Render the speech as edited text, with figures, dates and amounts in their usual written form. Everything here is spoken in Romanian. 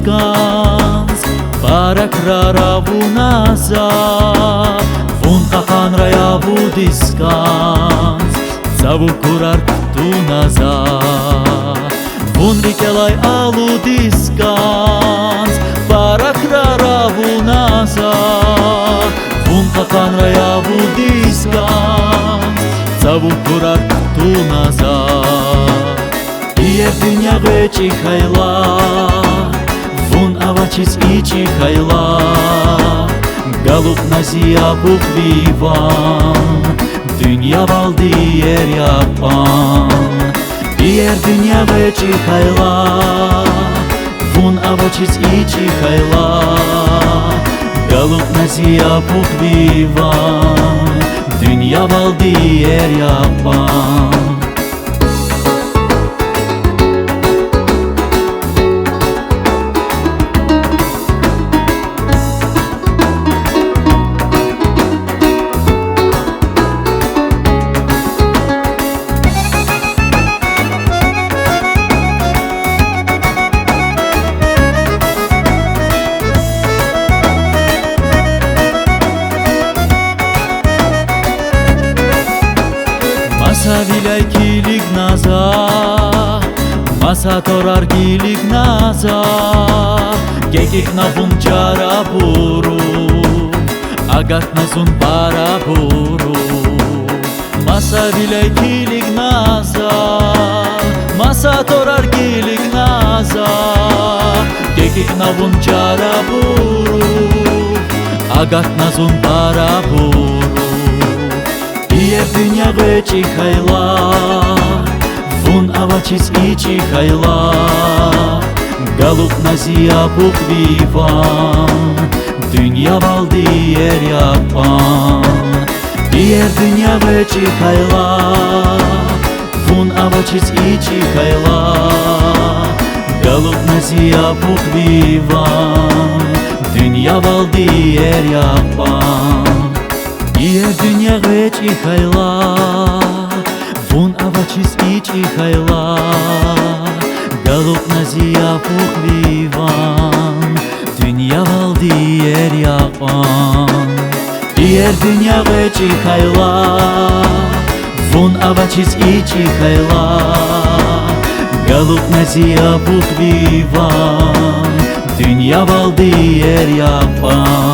diskans Barak raravunaza Vun qahan rayavu diskans Zavu kurar tunaza Vun rikelay alu diskans Barak raravunaza Vun qahan rayavu diskans Zavu kurar tunaza Ier dünya veçi hayla Vun avachis içi hayla Galup naziya bukvivan Dünya valdi yer yapan Ier dünya veçi hayla Vun avachis içi hayla Galup naziya bukvivan Dünya valdi yer yapan Masa vilay kilig naza Masa torar kilig naza Gekik na buncara buru Agat na zun para buru Masa vilay kilig naza Masa torar kilig naza Gekik na buncara buru Agat na zun para buru Ier dünya veçi hayla Vun avachis içi hayla Galup naziya bukvivan Dünya valdi yer yapan Ier dünya veçi hayla Vun avachis içi hayla Galup naziya bukvivan Dünya valdi yer yapan Ier dünya veçi hayla Vun avachis içi hayla Galup naziya bukvivan Dünya valdi yer yapan Ier dünya veçi hayla Vun avachis içi hayla Galup naziya bukvivan Dünya valdi yer yapan